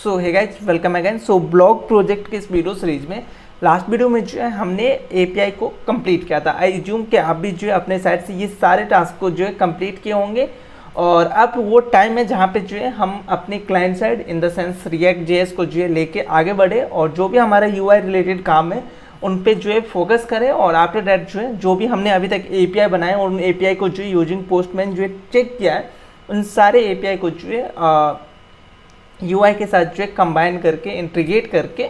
सो hey guys, welcome again. So blog project के इस video series में लास्ट वीडियो में जो है हमने एपीआई को कंप्लीट किया था। आई एज्यूम कि आप भी जो है अपने साइड से ये सारे टास्क को जो है कंप्लीट किए होंगे और अब वो टाइम है जहाँ पे जो है हम अपने client side in the sense react JS को जो है लेके आगे बढ़े और जो भी हमारा यूआई रिलेटेड काम है उन पे जो है फोकस करें। और आफ्टर दैट जो है जो भी हमने अभी तक एपीआई बनाए और उन एपीआई को जो है यूजिंग पोस्टमैन जो है चेक किया है, उन सारे एपीआई को जो है यूआई के साथ जो है कंबाइन करके इंटीग्रेट करके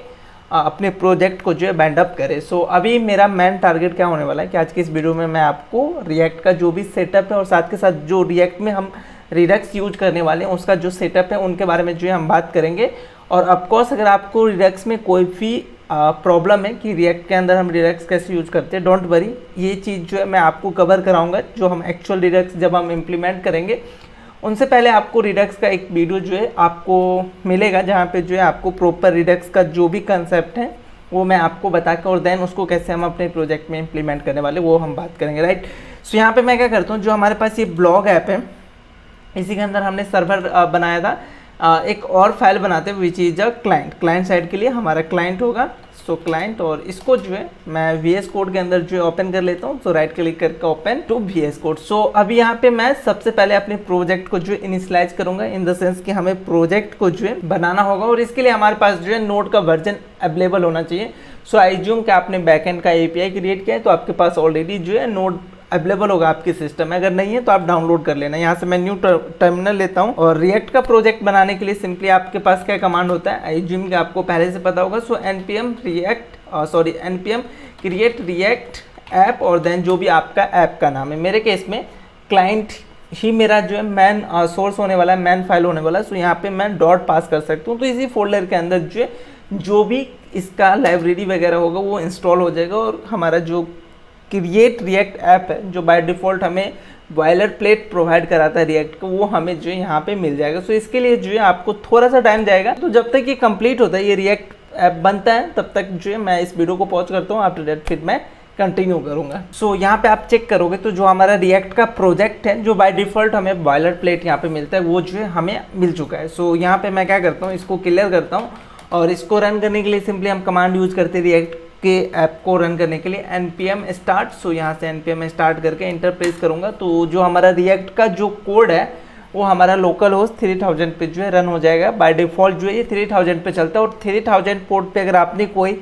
अपने प्रोजेक्ट को जो है बैंड अप करें। सो अभी मेरा मेन टारगेट क्या होने वाला है कि आज की इस वीडियो में मैं आपको रिएक्ट का जो भी सेटअप है और साथ के साथ जो रिएक्ट में हम रिडक्स यूज करने वाले हैं उसका जो सेटअप है उनके बारे में जो है हम बात करेंगे। और ऑफकोर्स अगर आपको रिडक्स में कोई भी प्रॉब्लम है कि रिएक्ट के अंदर हम रिडक्स कैसे यूज करते हैं, डोंट वरी, ये चीज़ जो है मैं आपको कवर कराऊंगा। जो हम एक्चुअल रिडक्स जब हम इम्प्लीमेंट करेंगे उनसे पहले आपको रिडक्स का एक वीडियो जो है आपको मिलेगा जहाँ पे जो है आपको प्रॉपर रिडक्स का जो भी कंसेप्ट है वो मैं आपको बता के और देन उसको कैसे हम अपने प्रोजेक्ट में इम्प्लीमेंट करने वाले वो हम बात करेंगे, राइट। सो यहाँ पे मैं क्या करता हूँ, जो हमारे पास ये ब्लॉग ऐप है इसी के अंदर हमने सर्वर बनाया था। एक और फाइल बनाते हैं विच इज अ क्लाइंट साइड के लिए हमारा क्लाइंट होगा। सो क्लाइंट, और इसको जो है मैं VS कोड के अंदर जो है ओपन कर लेता हूँ। सो राइट क्लिक करके ओपन टू VS कोड। सो अभी यहाँ पे मैं सबसे पहले अपने प्रोजेक्ट को जो है इनिशियलाइज करूंगा इन द सेंस कि हमें प्रोजेक्ट को जो है बनाना होगा और इसके लिए हमारे पास जो है नोड का वर्जन अवेलेबल होना चाहिए। सो आई एज्यूम कि आपने बैकएंड का API क्रिएट किया है तो आपके पास ऑलरेडी जो है नोड अवेलेबल होगा आपके सिस्टम में। अगर नहीं है तो आप डाउनलोड कर लेना। यहाँ से मैं न्यू टर्मिनल लेता हूँ और रिएक्ट का प्रोजेक्ट बनाने के लिए सिंपली आपके पास क्या कमांड होता है, आई एज्यूम कि आपको पहले से पता होगा। सो npm क्रिएट रिएक्ट ऐप और देन जो भी आपका ऐप का नाम है, मेरे केस में क्लाइंट ही मेरा जो है मैन सोर्स होने वाला है, मैन फाइल होने वाला है। सो यहाँ पे मैं डॉट पास कर सकता हूँ तो इसी फोल्डर के अंदर जो भी इसका लाइब्रेरी वगैरह होगा वो इंस्टॉल हो जाएगा और हमारा जो क्रिएट रिएक्ट ऐप है जो बाय डिफ़ॉल्ट हमें बॉयलर प्लेट प्रोवाइड कराता है रिएक्ट को, वो हमें जो है यहाँ पे मिल जाएगा। सो इसके लिए जो है आपको थोड़ा सा टाइम जाएगा। तो जब तक ये कंप्लीट होता है, ये रिएक्ट ऐप बनता है, तब तक जो है मैं इस वीडियो को पॉज करता हूँ। आफ्टर दैट फिर मैं कंटिन्यू करूँगा। सो यहाँ पे आप चेक करोगे तो जो हमारा रिएक्ट का प्रोजेक्ट है जो बाय डिफ़ॉल्ट हमें बॉयलर प्लेट यहाँ पे मिलता है वो जो है हमें मिल चुका है। सो यहाँ पे मैं क्या करता हूँ, इसको क्लियर करता हूँ और इसको रन करने के लिए सिंपली हम कमांड यूज करते हैं रिएक्ट के ऐप को रन करने के लिए npm स्टार्ट। सो यहाँ से npm स्टार्ट करके इंटर प्रेस करूँगा तो जो हमारा रिएक्ट का जो कोड है वो हमारा लोकल होस्ट 3000 पे जो है रन हो जाएगा। बाय डिफ़ॉल्ट जो है ये 3000 पे चलता है और 3000 पोर्ट पे अगर आपने कोई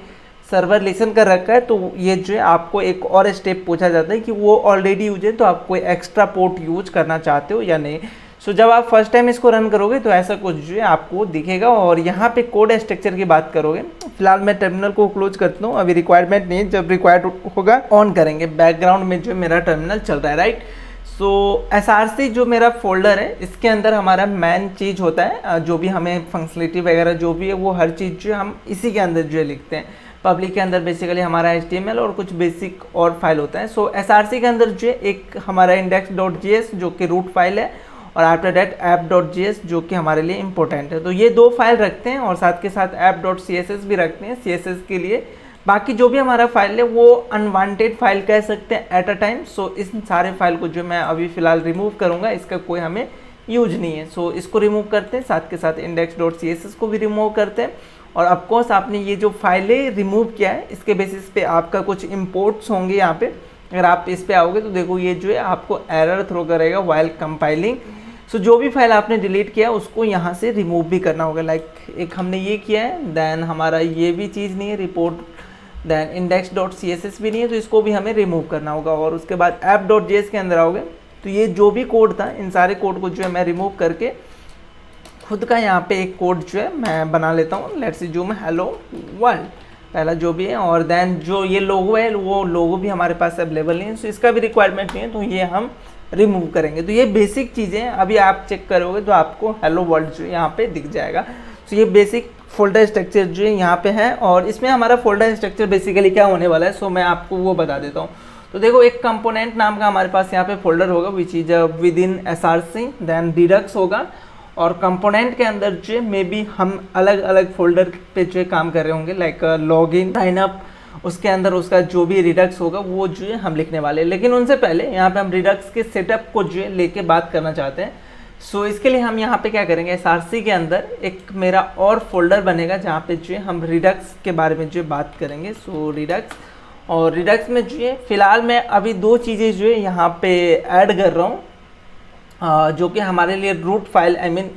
सर्वर लिसन कर रखा है तो ये जो है आपको एक और स्टेप पूछा जाता है कि वो ऑलरेडी यूज है तो आप कोई एक्स्ट्रा पोर्ट यूज करना चाहते हो या नहीं। सो जब आप फर्स्ट टाइम इसको रन करोगे तो ऐसा कुछ जो है आपको दिखेगा। और यहाँ पे कोड स्ट्रक्चर की बात करोगे, फिलहाल मैं टर्मिनल को क्लोज करता हूँ, अभी रिक्वायरमेंट नहीं है, जब रिक्वायर्ड होगा ऑन करेंगे। बैकग्राउंड में जो मेरा टर्मिनल चल रहा है, राइट। सो SRC जो मेरा फोल्डर है इसके अंदर हमारा मेन चीज़ होता है, जो भी हमें फंक्शनलिटी वगैरह जो भी है वो हर चीज़ जो है हम इसी के अंदर जो है लिखते हैं। पब्लिक के अंदर बेसिकली हमारा HTML और कुछ बेसिक और फाइल होता है। सो SRC के अंदर जो है एक हमारा index.js जो कि रूट फाइल है और आफ्टर दैट app.js जो कि हमारे लिए इंपॉर्टेंट है। तो ये दो फाइल रखते हैं और साथ के साथ app.css भी रखते हैं CSS के लिए। बाकी जो भी हमारा फाइल है वो अनवांटेड फाइल कह सकते हैं एट अ टाइम। सो इस सारे फाइल को जो मैं अभी फ़िलहाल रिमूव करूँगा, इसका कोई हमें यूज नहीं है। सो इसको रिमूव करते हैं, साथ के साथ index.css को भी रिमूव करते हैं। और ऑफकोर्स आपने ये जो फाइलें रिमूव किया है इसके बेसिस पे आपका कुछ इम्पोर्ट्स होंगे यहाँ पे। अगर आप इस पे आओगे तो देखो ये जो है आपको एरर थ्रो करेगा वाइल कंपाइलिंग। सो जो भी फाइल आपने डिलीट किया उसको यहाँ से रिमूव भी करना होगा। लाइक एक हमने ये किया है, देन हमारा ये भी चीज़ नहीं है रिपोर्ट, देन index.css भी नहीं है तो इसको भी हमें रिमूव करना होगा। और उसके बाद app.js के अंदर आओगे तो ये जो भी कोड था इन सारे कोड को जो है मैं रिमूव करके खुद का यहाँ पे एक कोड जो है मैं बना लेता हूँ। लेट्स अज्यूम हेलो वर्ल्ड पहला जो भी है, और देन जो ये लोगो है वो लोगो भी हमारे पास अवेलेबल नहीं है, सो इसका भी रिक्वायरमेंट नहीं है तो ये हम रिमूव करेंगे। तो ये बेसिक चीज़ें अभी आप चेक करोगे तो आपको हेलो वर्ल्ड जो यहाँ पे दिख जाएगा। तो ये बेसिक फोल्डर स्ट्रक्चर जो है यहाँ पे है और इसमें हमारा फोल्डर स्ट्रक्चर बेसिकली क्या होने वाला है, सो मैं आपको वो बता देता हूँ। तो देखो एक कंपोनेंट नाम का हमारे पास यहाँ पे फोल्डर होगा which is within SRC, then Redux होगा और कंपोनेंट के अंदर जो मे बी हम अलग अलग फोल्डर पे जो काम कर रहे होंगे, लाइक लॉगिन साइनअप, उसके अंदर उसका जो भी रिडक्स होगा वो जो है हम लिखने वाले हैं। लेकिन उनसे पहले यहाँ पे हम रिडक्स के सेटअप को जो है लेके बात करना चाहते हैं। सो इसके लिए हम यहाँ पे क्या करेंगे, SRC के अंदर एक मेरा और फोल्डर बनेगा जहाँ पे जो है हम रिडक्स के बारे में जो है बात करेंगे। सो रिडक्स, और रिडक्स में जो है फिलहाल मैं अभी दो चीज़ें जो है यहाँ पे ऐड कर रहा हूँ जो कि हमारे लिए root file I mean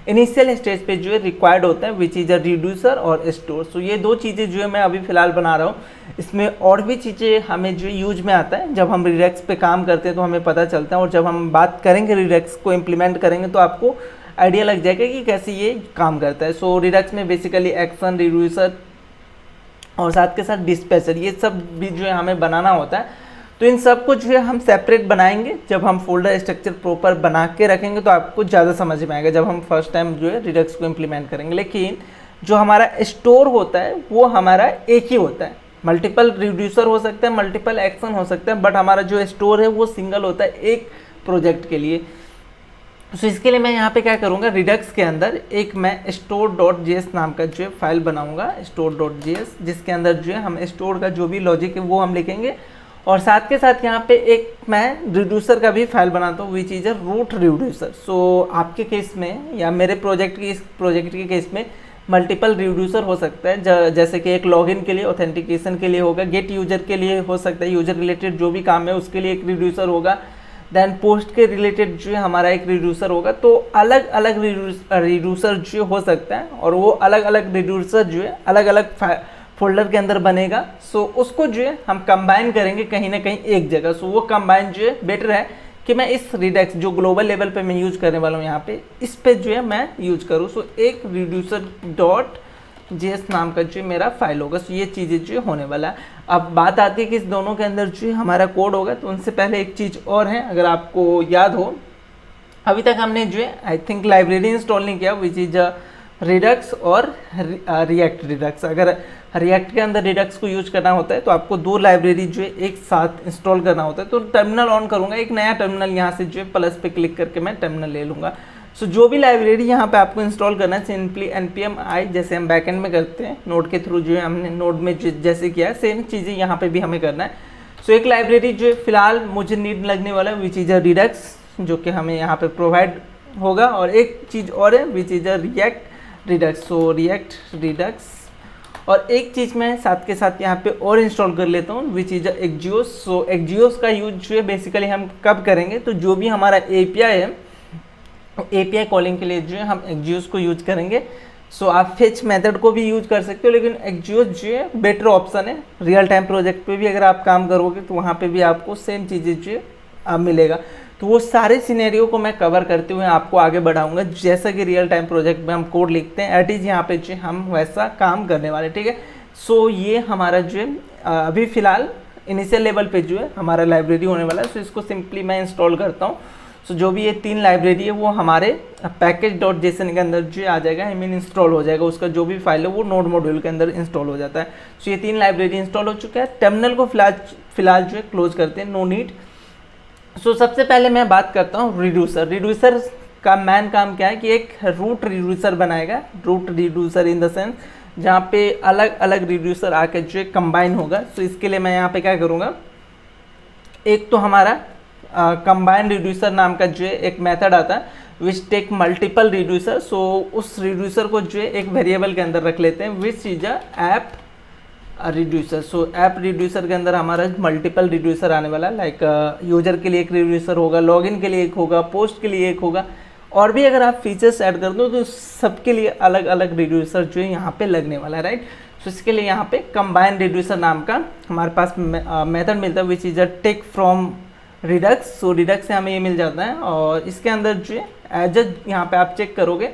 initial stage पे जो है रिक्वायर्ड होता है, विच इज़ अ रिड्यूसर और स्टोर। सो ये दो चीज़ें जो है मैं अभी फ़िलहाल बना रहा हूँ। इसमें और भी चीज़ें हमें जो यूज में आता है, जब हम रिडक्स पे काम करते हैं तो हमें पता चलता है, और जब हम बात करेंगे रिडक्स को इम्प्लीमेंट करेंगे तो आपको आइडिया लग जाएगा कि कैसे ये काम करता है। सो रिडक्स में बेसिकली एक्शन, रिड्यूसर और साथ के साथ डिस्पैचर, ये सब भी जो है हमें बनाना होता है। तो इन सब को जो है हम सेपरेट बनाएंगे, जब हम फोल्डर स्ट्रक्चर प्रॉपर बना के रखेंगे तो आपको ज़्यादा समझ में आएगा जब हम फर्स्ट टाइम जो है रिडक्स को इम्प्लीमेंट करेंगे। लेकिन जो हमारा स्टोर होता है वो हमारा एक ही होता है, मल्टीपल रिड्यूसर हो सकता है, मल्टीपल एक्शन हो सकता है, बट हमारा जो स्टोर है वो सिंगल होता है एक प्रोजेक्ट के लिए। तो इसके लिए मैं यहाँ पे क्या करूँगा, रिडक्स के अंदर एक मैं store.js नाम का जो है फाइल बनाऊँगा, store.js, जिसके अंदर जो है हम स्टोर का जो भी लॉजिक है वो हम लिखेंगे, और साथ के साथ यहाँ पे एक मैं रिड्यूसर का भी फाइल बनाता हूँ, which is a root reducer. So आपके केस में या मेरे इस प्रोजेक्ट के केस में मल्टीपल रिड्यूसर हो सकता है, जैसे कि एक लॉगिन के लिए, ऑथेंटिकेशन के लिए होगा, गेट यूजर के लिए हो सकता है, यूजर रिलेटेड जो भी काम है उसके लिए एक रिड्यूसर होगा, देन पोस्ट के रिलेटेड जो है हमारा एक रिड्यूसर होगा। तो अलग अलग रिड्यूसर जो हो सकता है, और वो अलग अलग रिड्यूसर जो है अलग अलग फोल्डर के अंदर बनेगा। सो उसको जो है हम कंबाइन करेंगे कहीं ना कहीं एक जगह। सो वो कंबाइन जो है बेटर है कि मैं इस रिडक्स जो ग्लोबल लेवल पे मैं यूज करने वाला हूँ यहाँ पे, इस पे जो है मैं यूज करूँ। सो एक reducer.js नाम का जो मेरा फाइल होगा। सो ये चीज़ें जो होने वाला है। अब बात आती है कि इस दोनों के अंदर जो हमारा कोड होगा, तो उनसे पहले एक चीज़ और है, अगर आपको याद हो, अभी तक हमने जो है आई थिंक लाइब्रेरी इंस्टॉल नहीं किया, विच इज रिडक्स और रिएक्ट रिडक्स। अगर रिएक्ट के अंदर रिडक्स को यूज करना होता है तो आपको दो लाइब्रेरी जो है एक साथ इंस्टॉल करना होता है। तो टर्मिनल ऑन करूंगा, एक नया टर्मिनल यहाँ से जो है प्लस पे क्लिक करके मैं टर्मिनल ले लूँगा। सो जो भी लाइब्रेरी यहाँ पे आपको इंस्टॉल करना है, सिंपली npm i, जैसे हम बैकएंड में करते हैं नोड के थ्रू, जो है हमने नोड में जैसे किया है सेम चीज़ें यहाँ पे भी हमें करना है। सो एक लाइब्रेरी जो है फिलहाल मुझे नीड लगने वाला है, विच इज़ अ रिडक्स, जो कि हमें यहाँ पे प्रोवाइड होगा, और एक चीज़ और है which is a react Redux. So react Redux, और एक चीज़ मैं साथ के साथ यहाँ पे और इंस्टॉल कर लेता हूँ, which is Axios. So Axios का यूज जो है बेसिकली हम कब करेंगे, तो जो भी हमारा एपीआई है, एपीआई कॉलिंग के लिए जो है हम एक्जियोस को यूज करेंगे। सो आप फेच मेथड को भी यूज कर सकते हो, लेकिन एक्जियोस जो है बेटर ऑप्शन है। रियल टाइम प्रोजेक्ट पे भी अगर आप काम करोगे तो वहाँ पे भी आपको सेम चीज़ें जो है मिलेगा। तो वो सारे सिनेरियो को मैं कवर करते हुए आपको आगे बढ़ाऊंगा, जैसा कि रियल टाइम प्रोजेक्ट में हम कोड लिखते हैं, एट इज़ यहाँ पे जो हम वैसा काम करने वाले, ठीक है। सो ये हमारा जो है अभी फ़िलहाल इनिशियल लेवल पे जो है हमारा लाइब्रेरी होने वाला है। सो इसको सिंपली मैं इंस्टॉल करता हूँ। सो जो भी ये 3 लाइब्रेरी है वो हमारे package.json के अंदर जो आ जाएगा, आई मीन इंस्टॉल हो जाएगा। उसका जो भी फाइल है वो नोड मॉड्यूल के अंदर इंस्टॉल हो जाता है। सो ये 3 लाइब्रेरी इंस्टॉल हो चुका है। टर्मिनल को फिलहाल जो है क्लोज करते हैं, नो नीड। सो सबसे पहले मैं बात करता हूँ रिड्यूसर। रिड्यूसर का मेन काम क्या है कि एक रूट रिड्यूसर बनाएगा। Root reducer in the sense जहाँ पे अलग अलग रिड्यूसर आके जो कंबाइन होगा। सो इसके लिए मैं यहाँ पे क्या करूँगा, एक तो हमारा कंबाइन रिड्यूसर नाम का जो है एक मेथड आता है, विच टेक मल्टीपल रिड्यूसर। सो उस रिड्यूसर को जो है एक वेरिएबल के अंदर रख लेते हैं, which is app reducer. So app reducer के अंदर हमारा मल्टीपल रिड्यूसर आने वाला है, लाइक यूजर के लिए एक रिड्यूसर होगा, लॉगिन के लिए एक होगा, पोस्ट के लिए एक होगा, और भी अगर आप फीचर्स ऐड कर दो तो सबके लिए अलग अलग रिड्यूसर जो है यहाँ पे लगने वाला है, राइट। सो इसके लिए यहाँ पे कंबाइन रिड्यूसर नाम का हमारे पास मेथड मिलता है, which is a take from Redux. So Redux से हमें ये मिल जाता है, और इसके अंदर जो है एज यहाँ पे आप चेक करोगे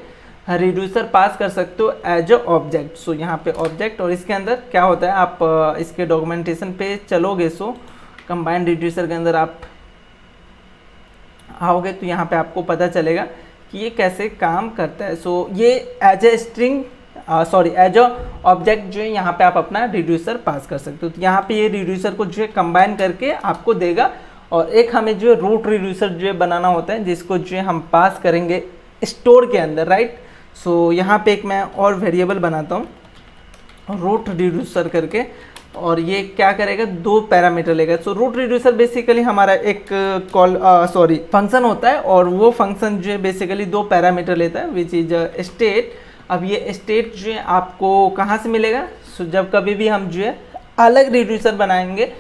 रिड्यूसर पास कर सकते हो एज अ ऑब्जेक्ट। सो यहाँ पे ऑब्जेक्ट, और इसके अंदर क्या होता है, आप इसके डॉक्यूमेंटेशन पे चलोगे। सो कंबाइंड रिड्यूसर के अंदर आप आओगे तो यहाँ पे आपको पता चलेगा कि ये कैसे काम करता है। सो ये as a string as a object जो है यहाँ पे आप अपना रिड्यूसर पास कर सकते हो। तो यहाँ पे ये रिड्यूसर को जो है कंबाइन करके आपको देगा, और एक हमें जो है रूट रिड्यूसर जो है बनाना होता है, जिसको जो है हम पास करेंगे स्टोर के अंदर, राइट। सो यहाँ पे एक मैं और वेरिएबल बनाता हूँ रूट रिड्यूसर करके। और ये क्या करेगा, 2 पैरामीटर लेगा। सो रूट रिड्यूसर बेसिकली हमारा एक फंक्शन होता है, और वो फंक्शन जो है बेसिकली 2 पैरामीटर लेता है, विच इज स्टेट। अब ये स्टेट जो है आपको कहाँ से मिलेगा, सो जब कभी भी हम जो है अलग रिड्यूसर बनाएंगे,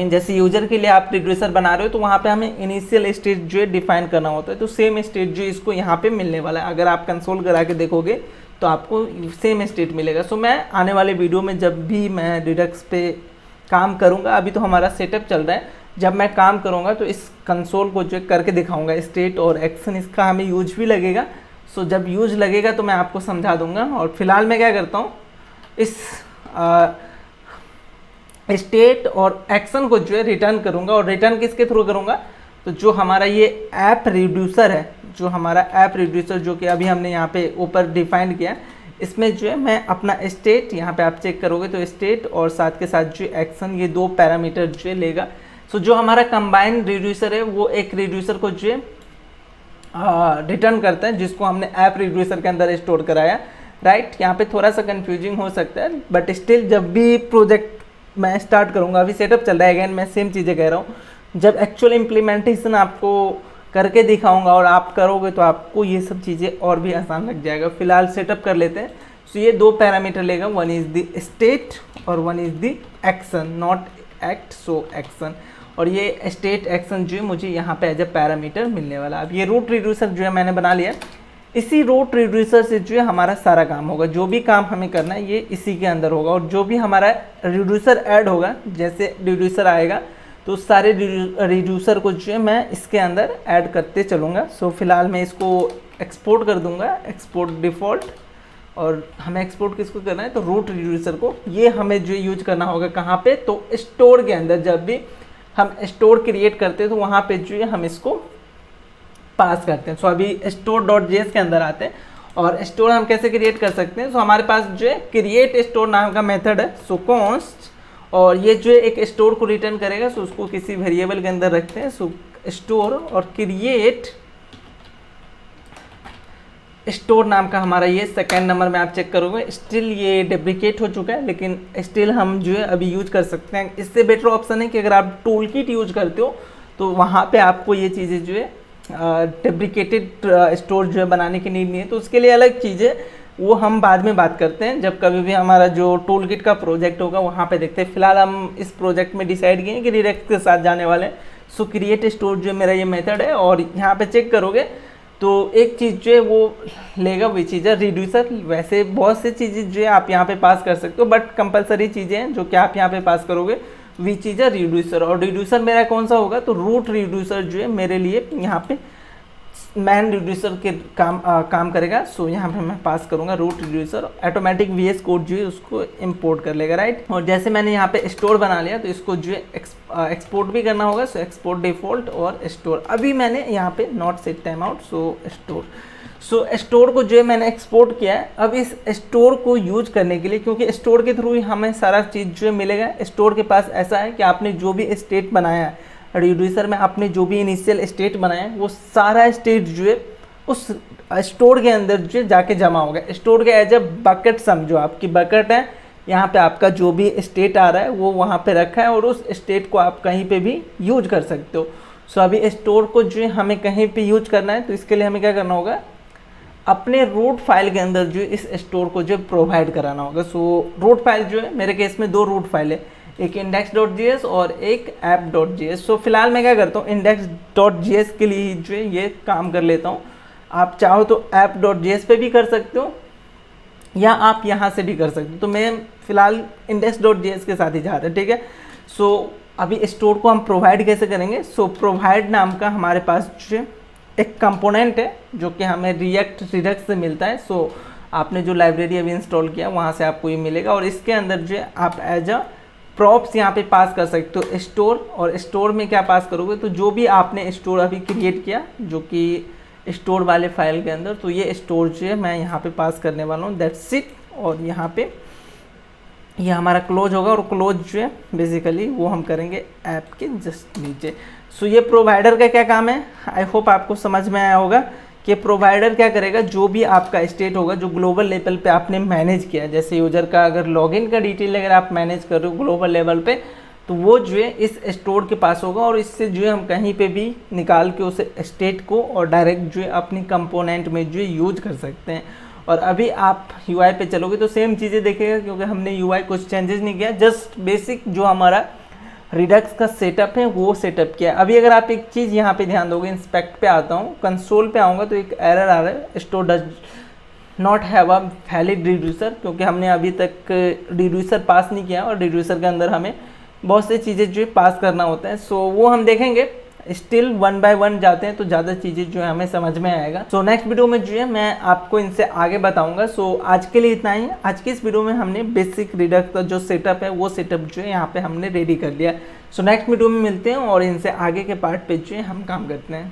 जैसे यूजर के लिए आप रिड्यूसर बना रहे हो तो वहाँ पे हमें इनिशियल स्टेट जो है डिफाइन करना होता है, तो सेम स्टेट जो इसको यहाँ पे मिलने वाला है। अगर आप कंसोल करा के देखोगे तो आपको सेम स्टेट मिलेगा। सो मैं आने वाले वीडियो में जब भी मैं रिडक्स पे काम करूँगा, अभी तो हमारा सेटअप चल रहा है, जब मैं काम करूँगा तो इस कंसोल को जो करके दिखाऊँगा, स्टेट और एक्शन इसका हमें यूज भी लगेगा। सो जब यूज लगेगा तो मैं आपको समझा दूँगा। और फिलहाल मैं क्या करता हूँ, इस स्टेट और एक्शन को जो है रिटर्न करूंगा, और रिटर्न किसके थ्रू करूंगा, तो जो हमारा ये ऐप रिड्यूसर है, जो हमारा ऐप रिड्यूसर जो कि अभी हमने यहाँ पे ऊपर डिफाइन किया, इसमें जो है मैं अपना स्टेट, यहाँ पे आप चेक करोगे तो स्टेट और साथ के साथ जो एक्शन, ये 2 पैरामीटर जो है लेगा। सो जो हमारा कंबाइन रिड्यूसर है वो एक रिड्यूसर को जो है रिटर्न करता है, जिसको हमने ऐप रिड्यूसर के अंदर स्टोर कराया, राइट। यहाँ पे थोड़ा सा कंफ्यूजिंग हो सकता है, बट स्टिल जब भी प्रोजेक्ट मैं स्टार्ट करूँगा, अभी सेटअप चल रहा है, अगेन मैं सेम चीज़ें कह रहा हूँ, जब एक्चुअल इम्प्लीमेंटेशन आपको करके दिखाऊंगा और आप करोगे तो आपको ये सब चीज़ें और भी आसान लग जाएगा। फिलहाल सेटअप कर लेते हैं। सो ये 2 पैरामीटर लेगा, 1 इज़ द स्टेट और 1 is the action, not act, so action. और ये स्टेट एक्शन जो है मुझे यहाँ पे एज ए पैरामीटर मिलने वाला। अब ये रूट रिड्यूसर जो है मैंने बना लिया, इसी रूट रिड्यूसर से जो है हमारा सारा काम होगा, जो भी काम हमें करना है ये इसी के अंदर होगा। और जो भी हमारा रिड्यूसर ऐड होगा, जैसे रिड्यूसर आएगा तो सारे रिड्यूसर को जो है मैं इसके अंदर ऐड करते चलूँगा। सो फिलहाल मैं इसको एक्सपोर्ट कर दूँगा, एक्सपोर्ट डिफ़ॉल्ट। और हमें एक्सपोर्ट किसको करना है, तो रूट रिड्यूसर को। ये हमें जो यूज करना होगा कहाँ पे, तो स्टोर के अंदर। जब भी हम स्टोर क्रिएट करते हैं तो वहाँ पे जो है हम इसको पास करते हैं। सो अभी store.js के अंदर आते हैं, और स्टोर हम कैसे क्रिएट कर सकते हैं। सो हमारे पास जो है क्रिएट स्टोर नाम का मेथड है, सो कॉन्स्ट, और ये जो है एक स्टोर को रिटर्न करेगा। सो उसको किसी वेरिएबल के अंदर रखते हैं, सो स्टोर और क्रिएट स्टोर नाम का हमारा ये सेकंड नंबर में आप चेक करोगे, स्टिल ये डेप्रिकेट हो चुका है, लेकिन स्टिल हम जो है अभी यूज कर सकते हैं। इससे बेटर ऑप्शन है कि अगर आप टूल किट यूज करते हो तो वहाँ पे आपको ये चीज़ें जो है डेप्रिकेटेड स्टोर जो है बनाने की नीड नहीं है, तो उसके लिए अलग चीज़ है, वो हम बाद में बात करते हैं जब कभी भी हमारा जो टूल किट का प्रोजेक्ट होगा वहाँ पे देखते हैं। फिलहाल हम इस प्रोजेक्ट में डिसाइड किए हैं कि रिडक्स के साथ जाने वाले हैं। सो क्रिएट स्टोर जो मेरा ये मेथड है, और यहाँ पे चेक करोगे तो एक चीज़ जो है वो लेगा, वो चीज़ है रिड्यूसर। वैसे बहुत सी चीज़ें जो है आप यहाँ पे पास कर सकते हो, बट कंपलसरी चीज़ें हैं जो कि आप यहाँ पे पास करोगे, वी चीज़ है रिड्यूसर। और रिड्यूसर मेरा कौन सा होगा, तो रूट रिड्यूसर जो है मेरे लिए यहाँ पे मैन रिड्यूसर के काम करेगा। सो यहाँ पे मैं पास करूँगा root reducer, automatic VS code जो है उसको इंपोर्ट कर लेगा, राइट। और जैसे मैंने यहाँ पे स्टोर बना लिया तो इसको जो है एक्सपोर्ट भी करना होगा। सो एक्सपोर्ट डिफॉल्ट और स्टोर। अभी मैंने यहाँ पे not set time out, so store. So store को जो है मैंने एक्सपोर्ट किया है। अब इस स्टोर को यूज करने के लिए, क्योंकि स्टोर के थ्रू ही हमें सारा चीज़ जो है मिलेगा। स्टोर के पास ऐसा है कि आपने जो भी स्टेट बनाया है रिड्यूसर में, आपने जो भी इनिशियल स्टेट बनाया है वो सारा स्टेट जो है उस स्टोर के अंदर जो है जाके जमा होगा। स्टोर के एज ए बकेट समझो, आपकी बकेट है, यहाँ पे आपका जो भी स्टेट आ रहा है वो वहाँ पे रखा है, और उस स्टेट को आप कहीं पे भी यूज कर सकते हो। सो अभी स्टोर को जो है हमें कहीं पे यूज करना है, तो इसके लिए हमें क्या करना होगा, अपने रूट फाइल के अंदर जो इस स्टोर को जो प्रोवाइड कराना होगा। सो रूट फाइल जो है मेरे केस में 2 रूट फाइल है, एक index.js और एक app.js। सो फिलहाल मैं क्या करता हूँ, index.js के लिए जो है ये काम कर लेता हूँ। आप चाहो तो app.js पे भी कर सकते हो, या आप यहाँ से भी कर सकते हो। तो मैं फिलहाल index.js के साथ ही जा रहा हूँ, ठीक है। सो अभी स्टोर को हम प्रोवाइड कैसे करेंगे। सो प्रोवाइड नाम का हमारे पास जो एक कंपोनेंट है जो कि हमें रिडक्स से मिलता है। सो आपने जो लाइब्रेरी अभी इंस्टॉल किया वहाँ से आपको ये मिलेगा, और इसके अंदर जो है आप एज अ प्रॉप्स यहाँ पे पास कर सकते हो स्टोर। और स्टोर में क्या पास करोगे, तो जो भी आपने स्टोर अभी क्रिएट किया जो कि स्टोर वाले फाइल के अंदर, तो ये स्टोर जो है मैं यहाँ पे पास करने वाला हूँ, दैट्स इट। और यहाँ पे ये हमारा क्लोज होगा, और क्लोज जो है बेसिकली वो हम करेंगे ऐप के जस्ट नीचे। सो ये प्रोवाइडर का क्या काम है, आई होप आपको समझ में आया होगा कि प्रोवाइडर क्या करेगा, जो भी आपका स्टेट होगा जो ग्लोबल लेवल पे आपने मैनेज किया, जैसे यूजर का अगर लॉगिन का डिटेल अगर आप मैनेज कर रहे हो ग्लोबल लेवल पे, तो वो जो है इस स्टोर के पास होगा और इससे जो है हम कहीं पे भी निकाल के उस स्टेट को और डायरेक्ट जो है अपनी कंपोनेंट में जो है यूज कर सकते हैं। और अभी आप UI पे चलोगे तो सेम चीज़ें देखेगा, क्योंकि हमने UI कुछ चेंजेस नहीं किया, जस्ट बेसिक जो हमारा रिडक्स का सेटअप है वो सेटअप किया। अभी अगर आप एक चीज़ यहाँ पे ध्यान दोगे, इंस्पेक्ट पे आता हूँ, कंसोल पे आऊँगा तो एक एरर आ रहा है, store does not have a valid reducer, क्योंकि हमने अभी तक रिड्यूसर पास नहीं किया और रिड्यूसर के अंदर हमें बहुत सी चीज़ें जो है पास करना होता है। सो वो हम देखेंगे, स्टिल 1 बाय 1 जाते हैं तो ज़्यादा चीज़ें जो है हमें समझ में आएगा। सो नेक्स्ट वीडियो में जो है मैं आपको इनसे आगे बताऊंगा। सो आज के लिए इतना ही। आज की इस वीडियो में हमने बेसिक रिडक्स का जो सेटअप है वो सेटअप जो है यहाँ पे हमने रेडी कर लिया। सो नेक्स्ट वीडियो में मिलते हैं और इनसे आगे के पार्ट पे जो है हम काम करते हैं।